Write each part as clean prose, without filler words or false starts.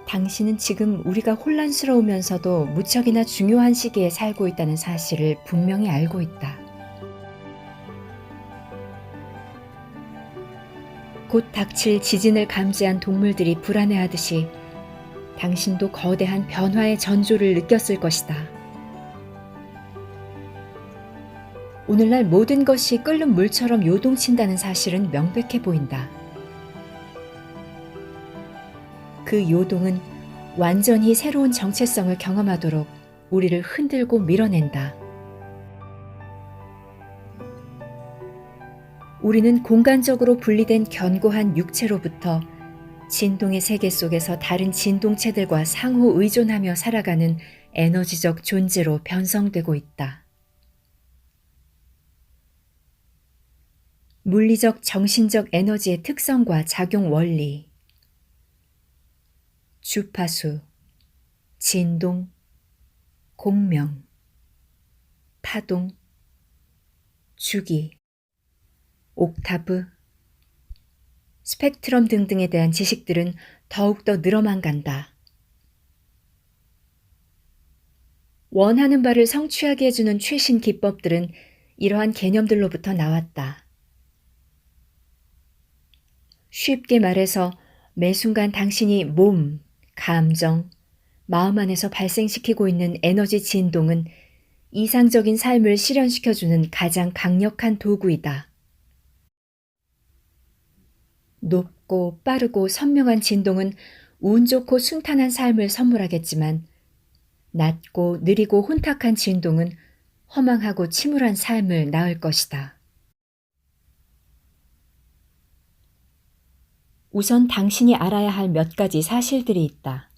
당신은 지금 우리가 혼란스러우면서도 무척이나 중요한 시기에 살고 있다는 사실을 분명히 알고 있다. 곧 닥칠 지진을 감지한 동물들이 불안해하듯이 당신도 거대한 변화의 전조를 느꼈을 것이다. 오늘날 모든 것이 끓는 물처럼 요동친다는 사실은 명백해 보인다. 그 요동은 완전히 새로운 정체성을 경험하도록 우리를 흔들고 밀어낸다. 우리는 공간적으로 분리된 견고한 육체로부터 진동의 세계 속에서 다른 진동체들과 상호 의존하며 살아가는 에너지적 존재로 변성되고 있다. 물리적 정신적 에너지의 특성과 작용 원리, 주파수, 진동, 공명, 파동, 주기, 옥타브, 스펙트럼 등등에 대한 지식들은 더욱더 늘어만 간다. 원하는 바를 성취하게 해주는 최신 기법들은 이러한 개념들로부터 나왔다. 쉽게 말해서 매 순간 당신이 몸, 감정, 마음 안에서 발생시키고 있는 에너지 진동은 이상적인 삶을 실현시켜주는 가장 강력한 도구이다. 높고 빠르고 선명한 진동은 운 좋고 순탄한 삶을 선물하겠지만 낮고 느리고 혼탁한 진동은 허망하고 침울한 삶을 낳을 것이다. 우선 당신이 알아야 할 몇 가지 사실들이 있다.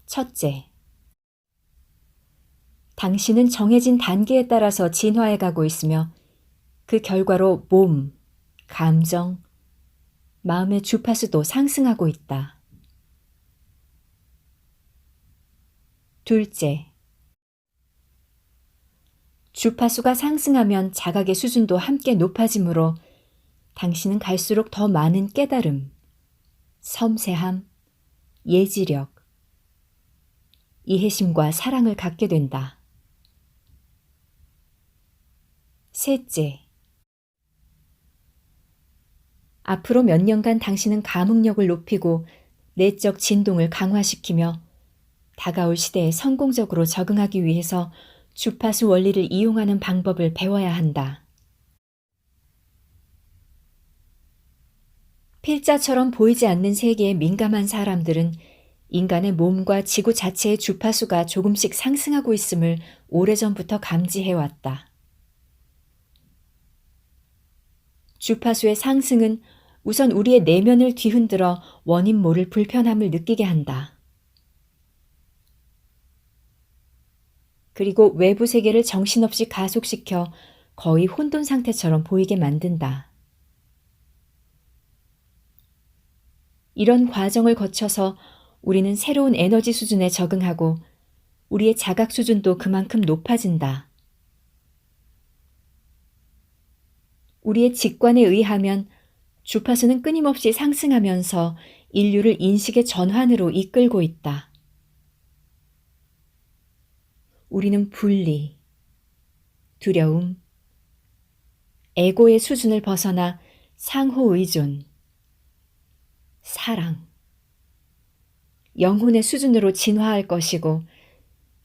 첫째, 당신은 정해진 단계에 따라서 진화해 가고 있으며 그 결과로 몸, 감정, 마음의 주파수도 상승하고 있다. 둘째, 주파수가 상승하면 자각의 수준도 함께 높아지므로 당신은 갈수록 더 많은 깨달음, 섬세함, 예지력, 이해심과 사랑을 갖게 된다. 셋째, 앞으로 몇 년간 당신은 감흥력을 높이고 내적 진동을 강화시키며 다가올 시대에 성공적으로 적응하기 위해서 주파수 원리를 이용하는 방법을 배워야 한다. 필자처럼 보이지 않는 세계에 민감한 사람들은 인간의 몸과 지구 자체의 주파수가 조금씩 상승하고 있음을 오래전부터 감지해왔다. 주파수의 상승은 우선 우리의 내면을 뒤흔들어 원인 모를 불편함을 느끼게 한다. 그리고 외부 세계를 정신없이 가속시켜 거의 혼돈 상태처럼 보이게 만든다. 이런 과정을 거쳐서 우리는 새로운 에너지 수준에 적응하고 우리의 자각 수준도 그만큼 높아진다. 우리의 직관에 의하면 주파수는 끊임없이 상승하면서 인류를 인식의 전환으로 이끌고 있다. 우리는 분리, 두려움, 에고의 수준을 벗어나 상호 의존, 사랑, 영혼의 수준으로 진화할 것이고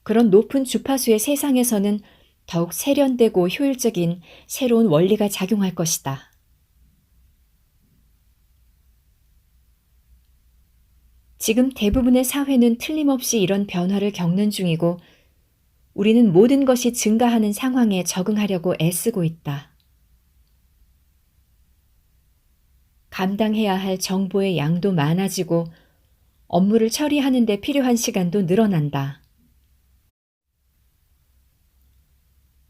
그런 높은 주파수의 세상에서는 더욱 세련되고 효율적인 새로운 원리가 작용할 것이다. 지금 대부분의 사회는 틀림없이 이런 변화를 겪는 중이고 우리는 모든 것이 증가하는 상황에 적응하려고 애쓰고 있다. 감당해야 할 정보의 양도 많아지고 업무를 처리하는 데 필요한 시간도 늘어난다.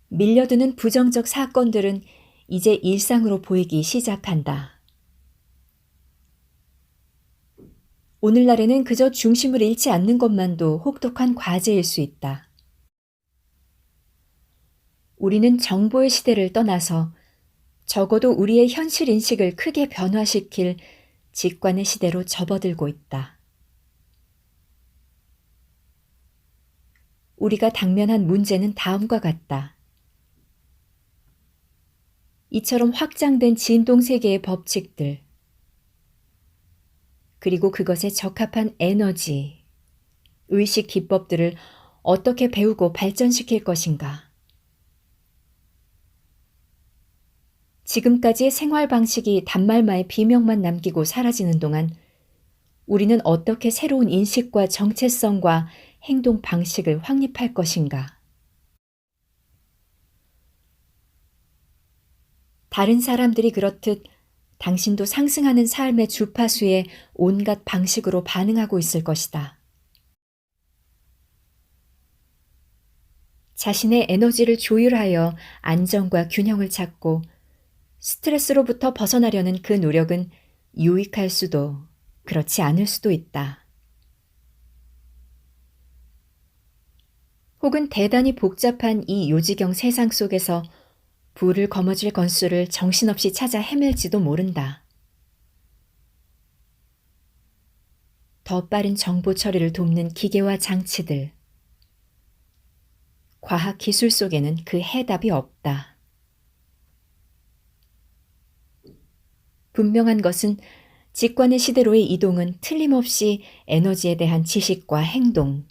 밀려드는 부정적 사건들은 이제 일상으로 보이기 시작한다. 오늘날에는 그저 중심을 잃지 않는 것만도 혹독한 과제일 수 있다. 우리는 정보의 시대를 떠나서 적어도 우리의 현실 인식을 크게 변화시킬 직관의 시대로 접어들고 있다. 우리가 당면한 문제는 다음과 같다. 이처럼 확장된 진동 세계의 법칙들, 그리고 그것에 적합한 에너지, 의식 기법들을 어떻게 배우고 발전시킬 것인가. 지금까지의 생활 방식이 단말마의 비명만 남기고 사라지는 동안 우리는 어떻게 새로운 인식과 정체성과 행동 방식을 확립할 것인가. 다른 사람들이 그렇듯 당신도 상승하는 삶의 주파수에 온갖 방식으로 반응하고 있을 것이다. 자신의 에너지를 조율하여 안정과 균형을 찾고 스트레스로부터 벗어나려는 그 노력은 유익할 수도 그렇지 않을 수도 있다. 혹은 대단히 복잡한 이 요지경 세상 속에서 불을 거머쥘 건수를 정신없이 찾아 헤맬지도 모른다. 더 빠른 정보 처리를 돕는 기계와 장치들, 과학 기술 속에는 그 해답이 없다. 분명한 것은 직관의 시대로의 이동은 틀림없이 에너지에 대한 지식과 행동,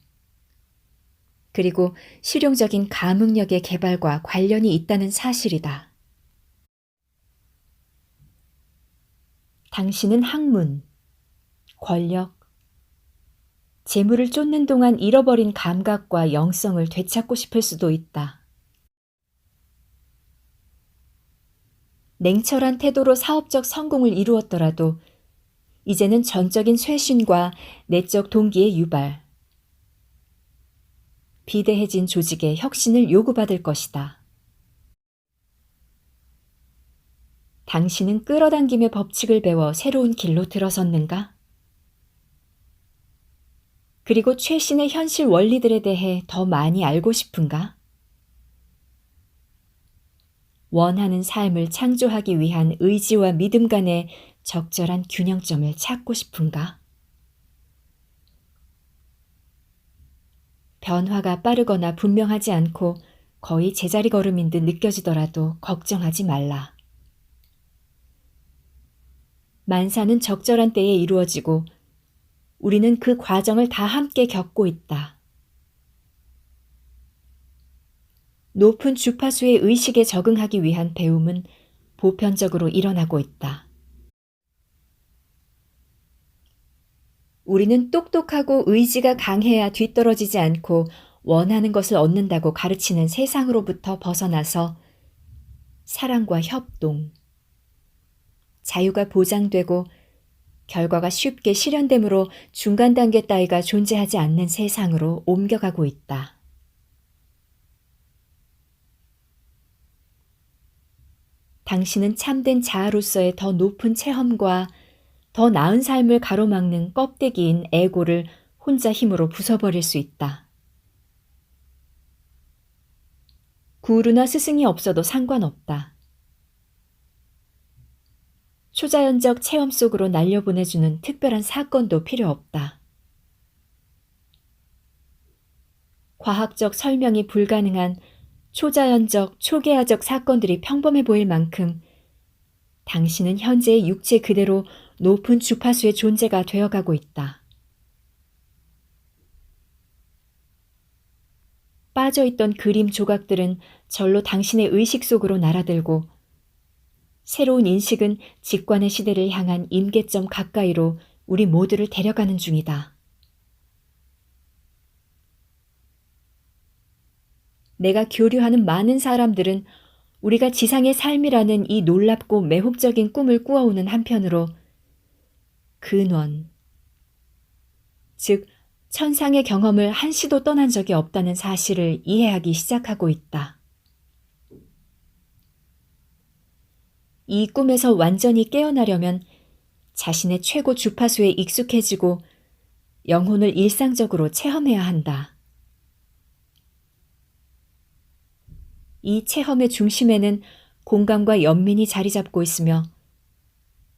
그리고 실용적인 감응력의 개발과 관련이 있다는 사실이다. 당신은 학문, 권력, 재물을 쫓는 동안 잃어버린 감각과 영성을 되찾고 싶을 수도 있다. 냉철한 태도로 사업적 성공을 이루었더라도 이제는 전적인 쇄신과 내적 동기의 유발, 비대해진 조직의 혁신을 요구받을 것이다. 당신은 끌어당김의 법칙을 배워 새로운 길로 들어섰는가? 그리고 최신의 현실 원리들에 대해 더 많이 알고 싶은가? 원하는 삶을 창조하기 위한 의지와 믿음 간의 적절한 균형점을 찾고 싶은가? 변화가 빠르거나 분명하지 않고 거의 제자리 걸음인 듯 느껴지더라도 걱정하지 말라. 만사는 적절한 때에 이루어지고 우리는 그 과정을 다 함께 겪고 있다. 높은 주파수의 의식에 적응하기 위한 배움은 보편적으로 일어나고 있다. 우리는 똑똑하고 의지가 강해야 뒤떨어지지 않고 원하는 것을 얻는다고 가르치는 세상으로부터 벗어나서 사랑과 협동, 자유가 보장되고 결과가 쉽게 실현되므로 중간 단계 따위가 존재하지 않는 세상으로 옮겨가고 있다. 당신은 참된 자아로서의 더 높은 체험과 더 나은 삶을 가로막는 껍데기인 에고를 혼자 힘으로 부숴버릴 수 있다. 구루나 스승이 없어도 상관없다. 초자연적 체험 속으로 날려보내주는 특별한 사건도 필요 없다. 과학적 설명이 불가능한 초자연적, 초계화적 사건들이 평범해 보일 만큼 당신은 현재의 육체 그대로 높은 주파수의 존재가 되어가고 있다. 빠져있던 그림 조각들은 절로 당신의 의식 속으로 날아들고 새로운 인식은 직관의 시대를 향한 임계점 가까이로 우리 모두를 데려가는 중이다. 내가 교류하는 많은 사람들은 우리가 지상의 삶이라는 이 놀랍고 매혹적인 꿈을 꾸어오는 한편으로 근원, 즉 천상의 경험을 한시도 떠난 적이 없다는 사실을 이해하기 시작하고 있다. 이 꿈에서 완전히 깨어나려면 자신의 최고 주파수에 익숙해지고 영혼을 일상적으로 체험해야 한다. 이 체험의 중심에는 공감과 연민이 자리 잡고 있으며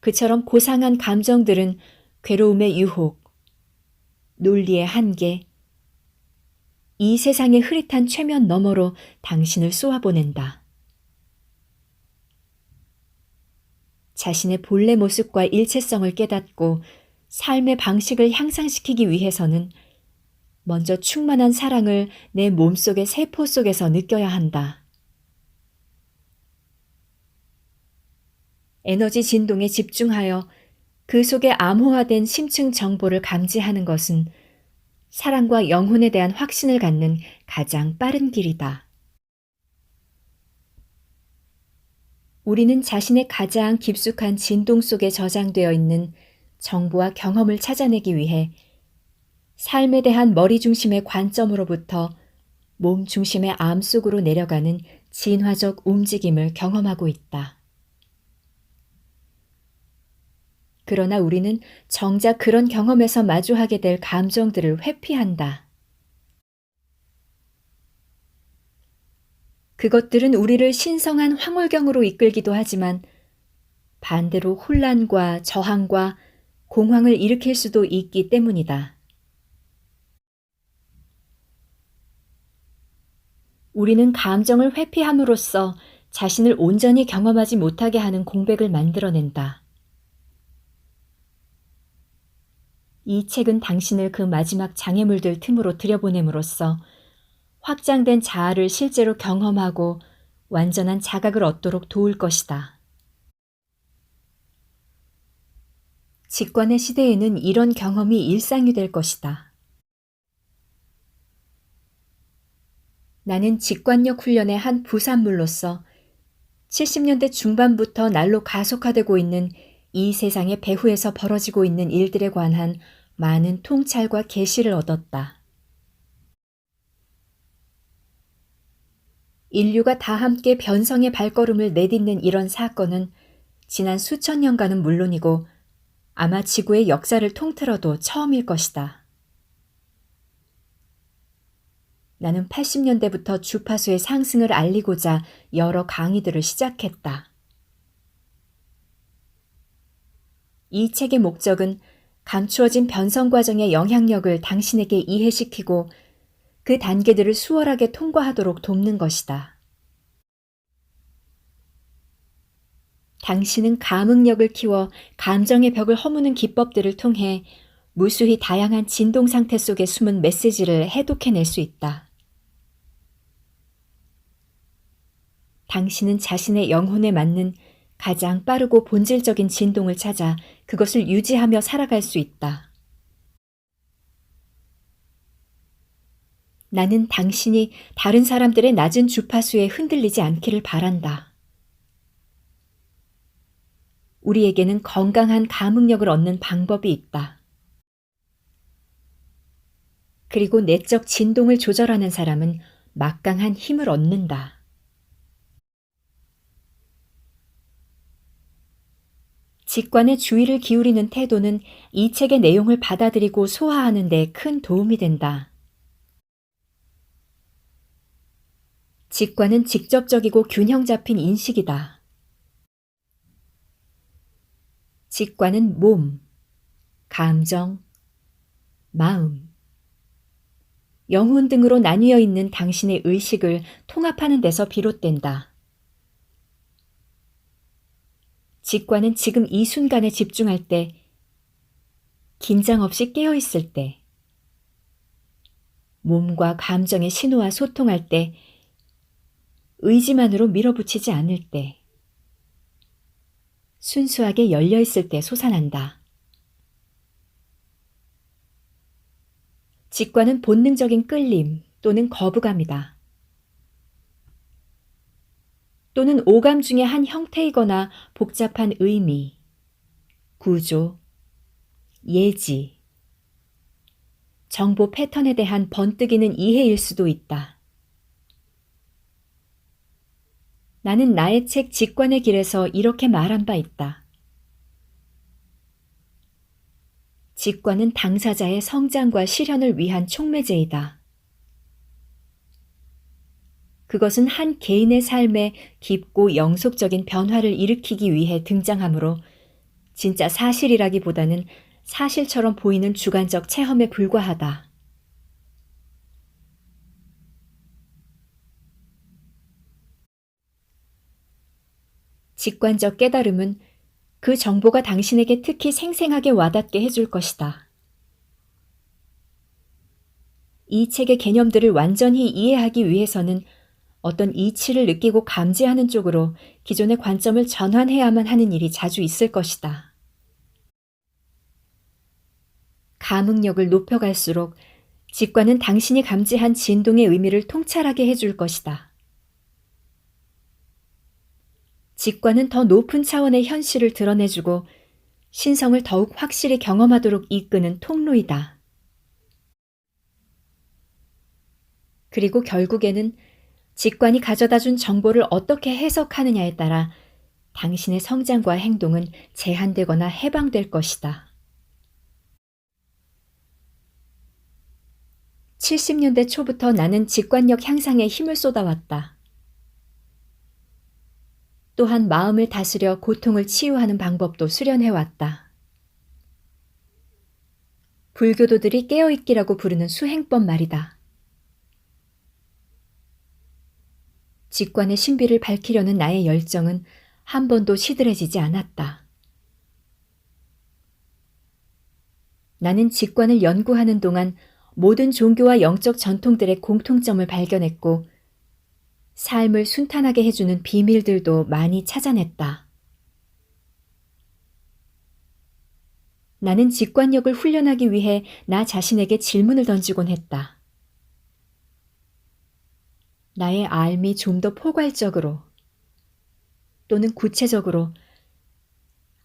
그처럼 고상한 감정들은 괴로움의 유혹, 논리의 한계, 이 세상의 흐릿한 최면 너머로 당신을 쏘아보낸다. 자신의 본래 모습과 일체성을 깨닫고 삶의 방식을 향상시키기 위해서는 먼저 충만한 사랑을 내 몸속의 세포 속에서 느껴야 한다. 에너지 진동에 집중하여 그 속에 암호화된 심층 정보를 감지하는 것은 사랑과 영혼에 대한 확신을 갖는 가장 빠른 길이다. 우리는 자신의 가장 깊숙한 진동 속에 저장되어 있는 정보와 경험을 찾아내기 위해 삶에 대한 머리 중심의 관점으로부터 몸 중심의 암 속으로 내려가는 진화적 움직임을 경험하고 있다. 그러나 우리는 정작 그런 경험에서 마주하게 될 감정들을 회피한다. 그것들은 우리를 신성한 황홀경으로 이끌기도 하지만 반대로 혼란과 저항과 공황을 일으킬 수도 있기 때문이다. 우리는 감정을 회피함으로써 자신을 온전히 경험하지 못하게 하는 공백을 만들어낸다. 이 책은 당신을 그 마지막 장애물들 틈으로 들여보냄으로써 확장된 자아를 실제로 경험하고 완전한 자각을 얻도록 도울 것이다. 직관의 시대에는 이런 경험이 일상이 될 것이다. 나는 직관력 훈련의 한 부산물로서 70년대 중반부터 날로 가속화되고 있는 이 세상의 배후에서 벌어지고 있는 일들에 관한 많은 통찰과 계시를 얻었다. 인류가 다 함께 변성의 발걸음을 내딛는 이런 사건은 지난 수천 년간은 물론이고 아마 지구의 역사를 통틀어도 처음일 것이다. 나는 80년대부터 주파수의 상승을 알리고자 여러 강의들을 시작했다. 이 책의 목적은 감추어진 변성 과정의 영향력을 당신에게 이해시키고 그 단계들을 수월하게 통과하도록 돕는 것이다. 당신은 감응력을 키워 감정의 벽을 허무는 기법들을 통해 무수히 다양한 진동 상태 속에 숨은 메시지를 해독해낼 수 있다. 당신은 자신의 영혼에 맞는 가장 빠르고 본질적인 진동을 찾아 그것을 유지하며 살아갈 수 있다. 나는 당신이 다른 사람들의 낮은 주파수에 흔들리지 않기를 바란다. 우리에게는 건강한 감응력을 얻는 방법이 있다. 그리고 내적 진동을 조절하는 사람은 막강한 힘을 얻는다. 직관에 주의를 기울이는 태도는 이 책의 내용을 받아들이고 소화하는 데 큰 도움이 된다. 직관은 직접적이고 균형 잡힌 인식이다. 직관은 몸, 감정, 마음, 영혼 등으로 나뉘어 있는 당신의 의식을 통합하는 데서 비롯된다. 직관은 지금 이 순간에 집중할 때, 긴장 없이 깨어있을 때, 몸과 감정의 신호와 소통할 때, 의지만으로 밀어붙이지 않을 때, 순수하게 열려있을 때 솟아난다. 직관은 본능적인 끌림 또는 거부감이다. 또는 오감 중의 한 형태이거나 복잡한 의미, 구조, 예지, 정보 패턴에 대한 번뜩이는 이해일 수도 있다. 나는 나의 책 직관의 길에서 이렇게 말한 바 있다. 직관은 당사자의 성장과 실현을 위한 촉매제이다. 그것은 한 개인의 삶에 깊고 영속적인 변화를 일으키기 위해 등장하므로 진짜 사실이라기보다는 사실처럼 보이는 주관적 체험에 불과하다. 직관적 깨달음은 그 정보가 당신에게 특히 생생하게 와닿게 해줄 것이다. 이 책의 개념들을 완전히 이해하기 위해서는 어떤 이치를 느끼고 감지하는 쪽으로 기존의 관점을 전환해야만 하는 일이 자주 있을 것이다. 감응력을 높여갈수록 직관은 당신이 감지한 진동의 의미를 통찰하게 해줄 것이다. 직관은 더 높은 차원의 현실을 드러내주고 신성을 더욱 확실히 경험하도록 이끄는 통로이다. 그리고 결국에는 직관이 가져다준 정보를 어떻게 해석하느냐에 따라 당신의 성장과 행동은 제한되거나 해방될 것이다. 70년대 초부터 나는 직관력 향상에 힘을 쏟아왔다. 또한 마음을 다스려 고통을 치유하는 방법도 수련해왔다. 불교도들이 깨어있기라고 부르는 수행법 말이다. 직관의 신비를 밝히려는 나의 열정은 한 번도 시들해지지 않았다. 나는 직관을 연구하는 동안 모든 종교와 영적 전통들의 공통점을 발견했고 삶을 순탄하게 해주는 비밀들도 많이 찾아냈다. 나는 직관력을 훈련하기 위해 나 자신에게 질문을 던지곤 했다. 나의 삶이 좀 더 포괄적으로 또는 구체적으로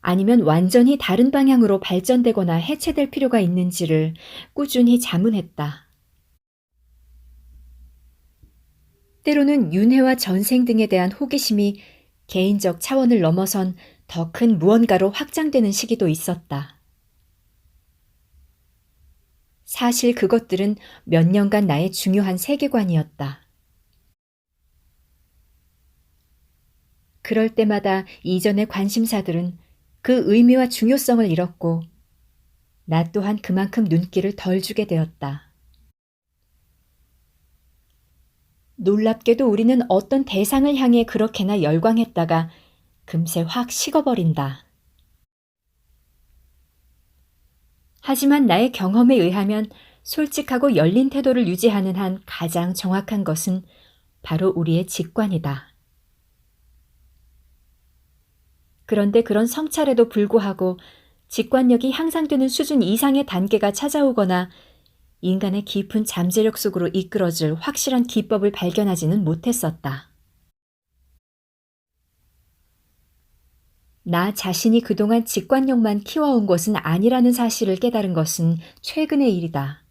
아니면 완전히 다른 방향으로 발전되거나 해체될 필요가 있는지를 꾸준히 자문했다. 때로는 윤회와 전생 등에 대한 호기심이 개인적 차원을 넘어선 더 큰 무언가로 확장되는 시기도 있었다. 사실 그것들은 몇 년간 나의 중요한 세계관이었다. 그럴 때마다 이전의 관심사들은 그 의미와 중요성을 잃었고 나 또한 그만큼 눈길을 덜 주게 되었다. 놀랍게도 우리는 어떤 대상을 향해 그렇게나 열광했다가 금세 확 식어버린다. 하지만 나의 경험에 의하면 솔직하고 열린 태도를 유지하는 한 가장 정확한 것은 바로 우리의 직관이다. 그런데 그런 성찰에도 불구하고 직관력이 향상되는 수준 이상의 단계가 찾아오거나 인간의 깊은 잠재력 속으로 이끌어줄 확실한 기법을 발견하지는 못했었다. 나 자신이 그동안 직관력만 키워온 것은 아니라는 사실을 깨달은 것은 최근의 일이다.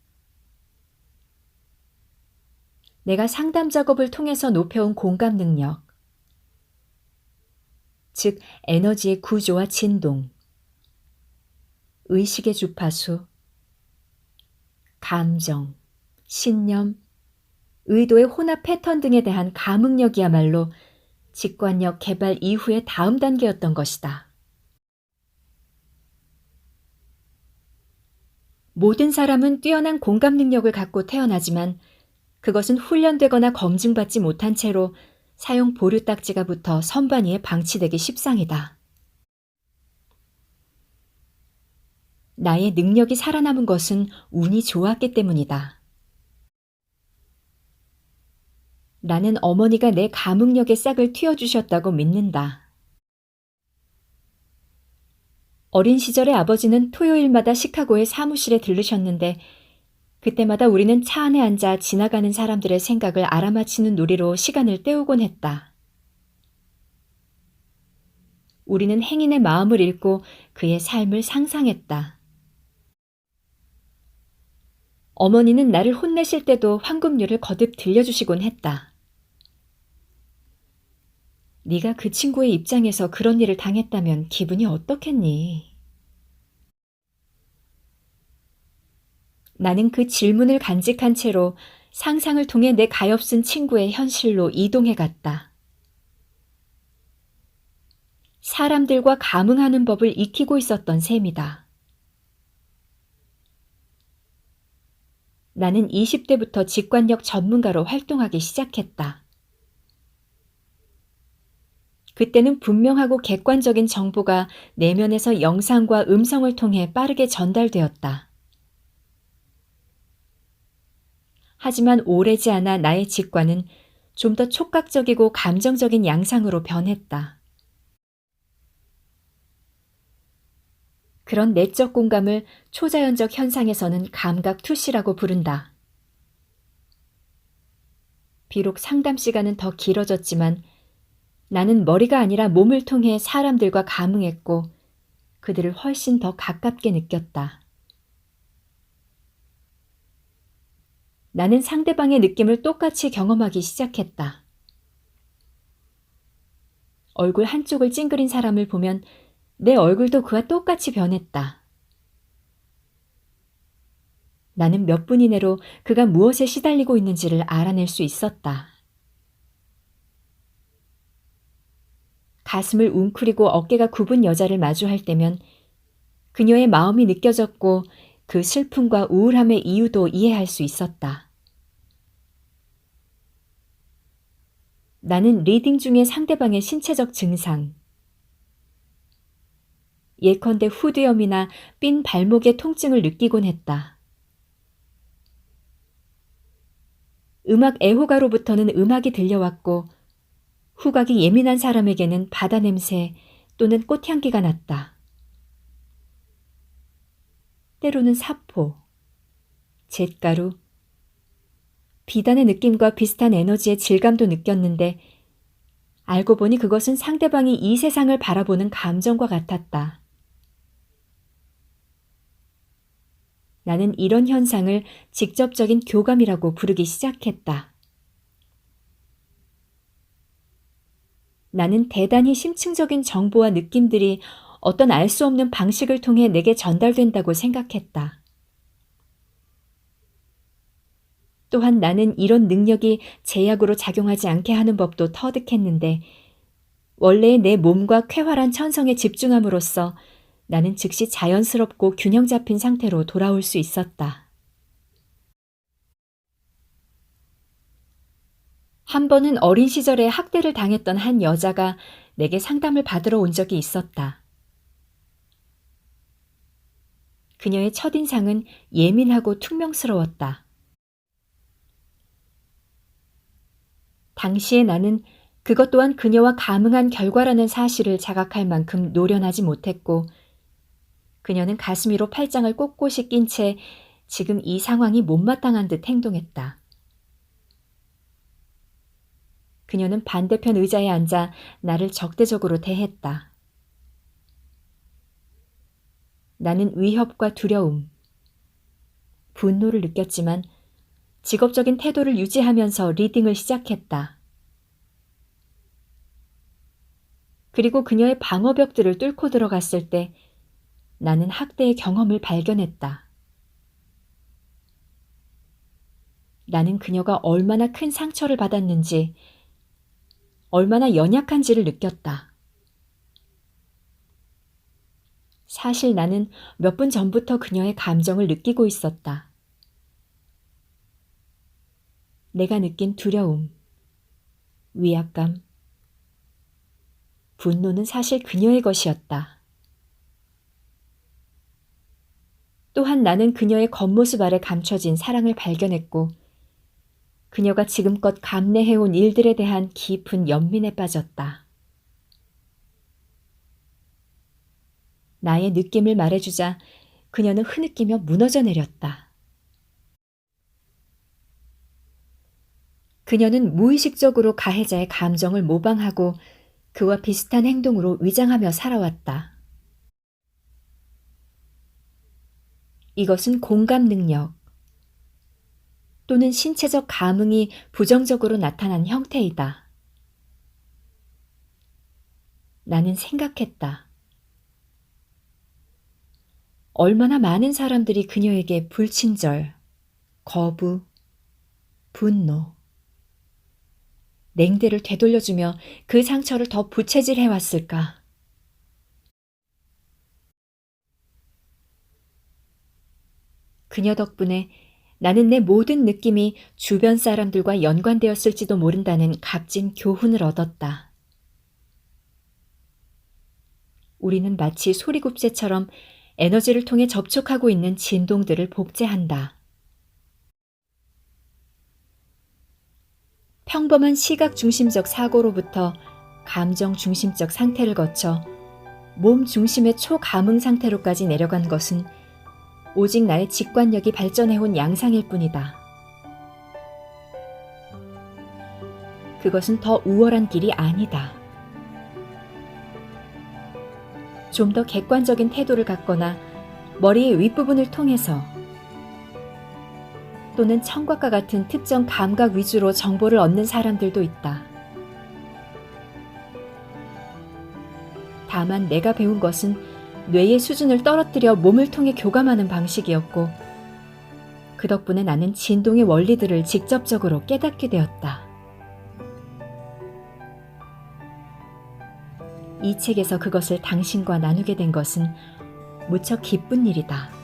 내가 상담 작업을 통해서 높여온 공감 능력, 즉 에너지의 구조와 진동, 의식의 주파수, 감정, 신념, 의도의 혼합 패턴 등에 대한 감응력이야말로 직관력 개발 이후의 다음 단계였던 것이다. 모든 사람은 뛰어난 공감 능력을 갖고 태어나지만 그것은 훈련되거나 검증받지 못한 채로 사용 보류 딱지가 붙어 선반 위에 방치되기 십상이다. 나의 능력이 살아남은 것은 운이 좋았기 때문이다. 나는 어머니가 내 감응력의 싹을 틔워주셨다고 믿는다. 어린 시절에 아버지는 토요일마다 시카고의 사무실에 들르셨는데 그때마다 우리는 차 안에 앉아 지나가는 사람들의 생각을 알아맞히는 놀이로 시간을 때우곤 했다. 우리는 행인의 마음을 읽고 그의 삶을 상상했다. 어머니는 나를 혼내실 때도 황금률을 거듭 들려주시곤 했다. 네가 그 친구의 입장에서 그런 일을 당했다면 기분이 어떻겠니? 나는 그 질문을 간직한 채로 상상을 통해 내 가엾은 친구의 현실로 이동해 갔다. 사람들과 감응하는 법을 익히고 있었던 셈이다. 나는 20대부터 직관력 전문가로 활동하기 시작했다. 그때는 분명하고 객관적인 정보가 내면에서 영상과 음성을 통해 빠르게 전달되었다. 하지만 오래지 않아 나의 직관은 좀 더 촉각적이고 감정적인 양상으로 변했다. 그런 내적 공감을 초자연적 현상에서는 감각 투시라고 부른다. 비록 상담 시간은 더 길어졌지만 나는 머리가 아니라 몸을 통해 사람들과 감응했고 그들을 훨씬 더 가깝게 느꼈다. 나는 상대방의 느낌을 똑같이 경험하기 시작했다. 얼굴 한쪽을 찡그린 사람을 보면 내 얼굴도 그와 똑같이 변했다. 나는 몇 분 이내로 그가 무엇에 시달리고 있는지를 알아낼 수 있었다. 가슴을 웅크리고 어깨가 굽은 여자를 마주할 때면 그녀의 마음이 느껴졌고 그 슬픔과 우울함의 이유도 이해할 수 있었다. 나는 리딩 중에 상대방의 신체적 증상, 예컨대 후두염이나 삔 발목의 통증을 느끼곤 했다. 음악 애호가로부터는 음악이 들려왔고 후각이 예민한 사람에게는 바다 냄새 또는 꽃향기가 났다. 때로는 사포, 잿가루, 비단의 느낌과 비슷한 에너지의 질감도 느꼈는데 알고 보니 그것은 상대방이 이 세상을 바라보는 감정과 같았다. 나는 이런 현상을 직접적인 교감이라고 부르기 시작했다. 나는 대단히 심층적인 정보와 느낌들이 어떤 알 수 없는 방식을 통해 내게 전달된다고 생각했다. 또한 나는 이런 능력이 제약으로 작용하지 않게 하는 법도 터득했는데 원래의 내 몸과 쾌활한 천성에 집중함으로써 나는 즉시 자연스럽고 균형 잡힌 상태로 돌아올 수 있었다. 한 번은 어린 시절에 학대를 당했던 한 여자가 내게 상담을 받으러 온 적이 있었다. 그녀의 첫인상은 예민하고 퉁명스러웠다. 당시에 나는 그것 또한 그녀와 감응한 결과라는 사실을 자각할 만큼 노련하지 못했고 그녀는 가슴 위로 팔짱을 꼿꼿이 낀 채 지금 이 상황이 못마땅한 듯 행동했다. 그녀는 반대편 의자에 앉아 나를 적대적으로 대했다. 나는 위협과 두려움, 분노를 느꼈지만 직업적인 태도를 유지하면서 리딩을 시작했다. 그리고 그녀의 방어벽들을 뚫고 들어갔을 때 나는 학대의 경험을 발견했다. 나는 그녀가 얼마나 큰 상처를 받았는지, 얼마나 연약한지를 느꼈다. 사실 나는 몇 분 전부터 그녀의 감정을 느끼고 있었다. 내가 느낀 두려움, 위압감, 분노는 사실 그녀의 것이었다. 또한 나는 그녀의 겉모습 아래 감춰진 사랑을 발견했고 그녀가 지금껏 감내해온 일들에 대한 깊은 연민에 빠졌다. 나의 느낌을 말해주자 그녀는 흐느끼며 무너져 내렸다. 그녀는 무의식적으로 가해자의 감정을 모방하고 그와 비슷한 행동으로 위장하며 살아왔다. 이것은 공감 능력 또는 신체적 감응이 부정적으로 나타난 형태이다. 나는 생각했다. 얼마나 많은 사람들이 그녀에게 불친절, 거부, 분노, 냉대를 되돌려주며 그 상처를 더 부채질해왔을까. 그녀 덕분에 나는 내 모든 느낌이 주변 사람들과 연관되었을지도 모른다는 값진 교훈을 얻었다. 우리는 마치 소리굽새처럼 에너지를 통해 접촉하고 있는 진동들을 복제한다. 평범한 시각 중심적 사고로부터 감정 중심적 상태를 거쳐 몸 중심의 초감응 상태로까지 내려간 것은 오직 나의 직관력이 발전해온 양상일 뿐이다. 그것은 더 우월한 길이 아니다. 좀 더 객관적인 태도를 갖거나 머리의 윗부분을 통해서 또는 청각과 같은 특정 감각 위주로 정보를 얻는 사람들도 있다. 다만 내가 배운 것은 뇌의 수준을 떨어뜨려 몸을 통해 교감하는 방식이었고, 그 덕분에 나는 진동의 원리들을 직접적으로 깨닫게 되었다. 이 책에서 그것을 당신과 나누게 된 것은 무척 기쁜 일이다.